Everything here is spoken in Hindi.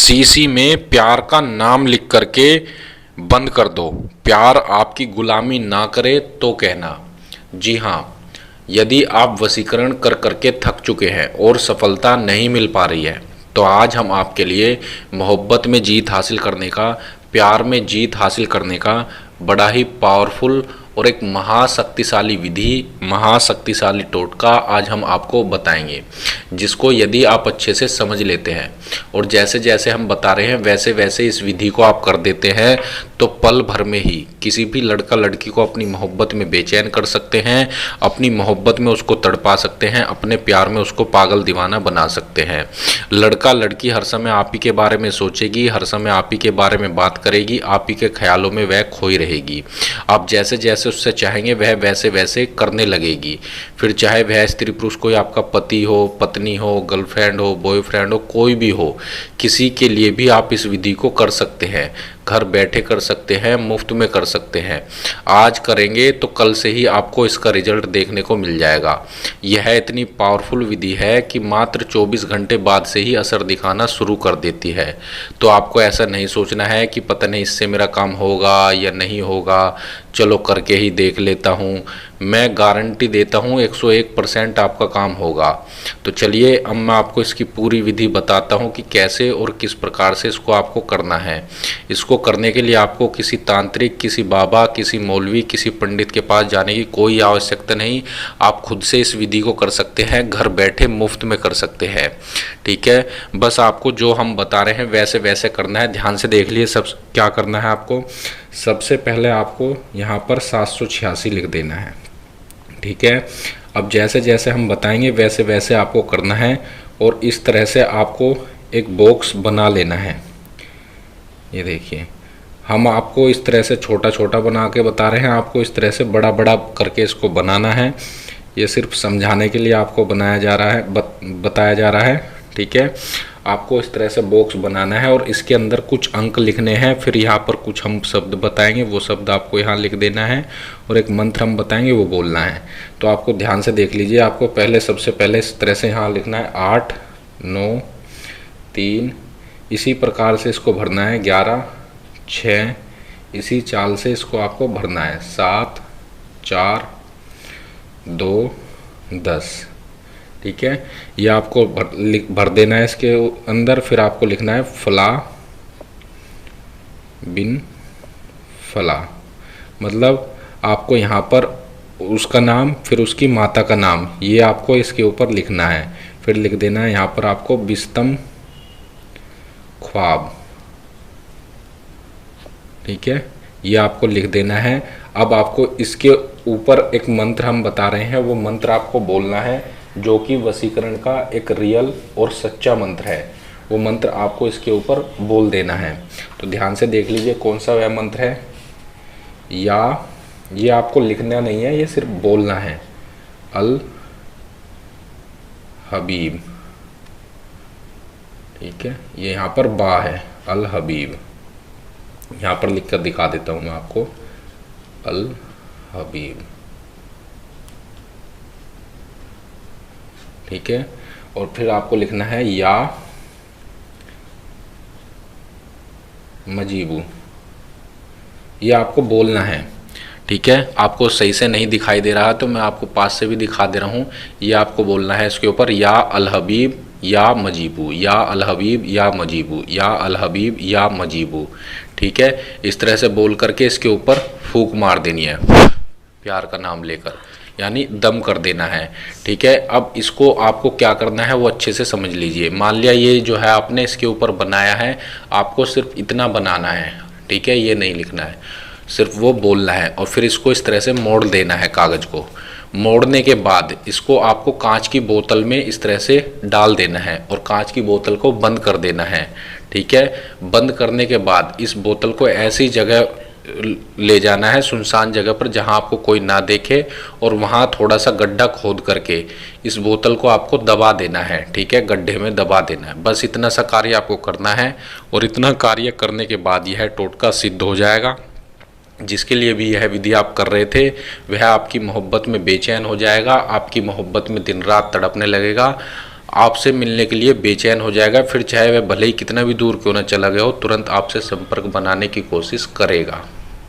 सीसी में प्यार का नाम लिख करके बंद कर दो। प्यार आपकी गुलामी ना करे तो कहना। जी हाँ, यदि आप वशीकरण कर करके थक चुके हैं और सफलता नहीं मिल पा रही है, तो आज हम आपके लिए मोहब्बत में जीत हासिल करने का, प्यार में जीत हासिल करने का बड़ा ही पावरफुल और एक महाशक्तिशाली विधि, महाशक्तिशाली टोटका आज हम आपको बताएंगे, जिसको यदि आप अच्छे से समझ लेते हैं और जैसे जैसे हम बता रहे हैं वैसे वैसे इस विधि को आप कर देते हैं, तो पल भर में ही किसी भी लड़का लड़की को अपनी मोहब्बत में बेचैन कर सकते हैं, अपनी मोहब्बत में उसको तड़पा सकते हैं, अपने प्यार में उसको पागल दीवाना बना सकते हैं। लड़का लड़की हर समय आप ही के बारे में सोचेगी, हर समय आप ही के बारे में बात करेगी, आप ही के ख्यालों में वह खोई रहेगी। आप जैसे जैसे उससे चाहेंगे वह वैसे वैसे करने लगेगी। फिर चाहे वह स्त्री पुरुष कोई आपका पति हो, पत्नी हो, गर्लफ्रेंड हो, बॉयफ्रेंड हो, कोई भी हो, किसी के लिए भी आप इस विधि को कर सकते हैं। घर बैठे कर सकते हैं, मुफ्त में कर सकते हैं। आज करेंगे तो कल से ही आपको इसका रिजल्ट देखने को मिल जाएगा। यह इतनी पावरफुल विधि है कि मात्र 24 घंटे बाद से ही असर दिखाना शुरू कर देती है। तो आपको ऐसा नहीं सोचना है कि पता नहीं इससे मेरा काम होगा या नहीं होगा, चलो करके ही देख लेता हूँ। मैं गारंटी देता हूँ 101% आपका काम होगा। तो चलिए अब मैं आपको इसकी पूरी विधि बताता हूँ कि कैसे और किस प्रकार से इसको आपको करना है। इसको करने के लिए आपको किसी तांत्रिक, किसी बाबा, किसी मौलवी, किसी पंडित के पास जाने की कोई आवश्यकता नहीं। आप खुद से इस विधि को कर सकते हैं, घर बैठे मुफ्त में कर सकते हैं। ठीक है, बस आपको जो हम बता रहे हैं वैसे वैसे करना है। ध्यान से देख लिए सब क्या करना है आपको। सबसे पहले आपको यहाँ पर 786 लिख देना है। ठीक है, अब जैसे जैसे हम बताएंगे वैसे वैसे आपको करना है और इस तरह से आपको एक बॉक्स बना लेना है। ये देखिए, हम आपको इस तरह से छोटा छोटा बना के बता रहे हैं, आपको इस तरह से बड़ा बड़ा करके इसको बनाना है। ये सिर्फ समझाने के लिए आपको बनाया जा रहा है, बताया जा रहा है। ठीक है, आपको इस तरह से बॉक्स बनाना है और इसके अंदर कुछ अंक लिखने हैं। फिर यहाँ पर कुछ हम शब्द बताएंगे, वो शब्द आपको यहाँ लिख देना है और एक मंत्र हम बताएंगे, वो बोलना है। तो आपको ध्यान से देख लीजिए। आपको पहले सबसे पहले इस तरह से यहाँ लिखना है 8 9 3, इसी प्रकार से इसको भरना है 11 6, इसी चाल से इसको आपको भरना है 7 4 2 10। ठीक है, ये आपको भर देना है इसके अंदर। फिर आपको लिखना है फला बिन फला, मतलब आपको यहाँ पर उसका नाम, फिर उसकी माता का नाम, ये आपको इसके ऊपर लिखना है। फिर लिख देना है यहाँ पर आपको बिस्तम ख्वाब। ठीक है, ये आपको लिख देना है। अब आपको इसके ऊपर एक मंत्र हम बता रहे हैं, वो मंत्र आपको बोलना है, जो कि वशीकरण का एक रियल और सच्चा मंत्र है। वो मंत्र आपको इसके ऊपर बोल देना है। तो ध्यान से देख लीजिए कौन सा वह मंत्र है। या ये आपको लिखना नहीं है, ये सिर्फ बोलना है। अल हबीब। ठीक है, ये यहाँ पर बा है, अल हबीब। यहाँ पर लिख कर दिखा देता हूँ मैं आपको, अल हबीब। ठीक है, और फिर आपको लिखना है या मजीबू। ये आपको बोलना है। ठीक है, आपको सही से नहीं दिखाई दे रहा तो मैं आपको पास से भी दिखा दे रहा हूँ। ये आपको बोलना है इसके ऊपर, या अल हबीब या मजीबू, या अल हबीब या मजीबू, या अल हबीब या मजीबू। ठीक है, इस तरह से बोल करके इसके ऊपर फूंक मार देनी है, प्यार का नाम लेकर, यानी दम कर देना है। ठीक है, अब इसको आपको क्या करना है वो अच्छे से समझ लीजिए। मान लिया ये जो है आपने इसके ऊपर बनाया है, आपको सिर्फ इतना बनाना है। ठीक है, ये नहीं लिखना है, सिर्फ वो बोलना है। और फिर इसको इस तरह से मोड़ देना है, कागज़ को मोड़ने के बाद इसको आपको कांच की बोतल में इस तरह से डाल देना है और कांच की बोतल को बंद कर देना है। ठीक है, बंद करने के बाद इस बोतल को ऐसी जगह ले जाना है, सुनसान जगह पर, जहां आपको कोई ना देखे, और वहां थोड़ा सा गड्ढा खोद करके इस बोतल को आपको दबा देना है। ठीक है, गड्ढे में दबा देना है। बस इतना सा कार्य आपको करना है और इतना कार्य करने के बाद यह टोटका सिद्ध हो जाएगा। जिसके लिए भी यह विधि आप कर रहे थे वह आपकी मोहब्बत में बेचैन हो जाएगा, आपकी मोहब्बत में दिन रात तड़पने लगेगा। आपसे मिलने के लिए बेचैन हो जाएगा, फिर चाहे वह भले ही कितना भी दूर क्यों ना चला गया हो, तुरंत आपसे संपर्क बनाने की कोशिश करेगा।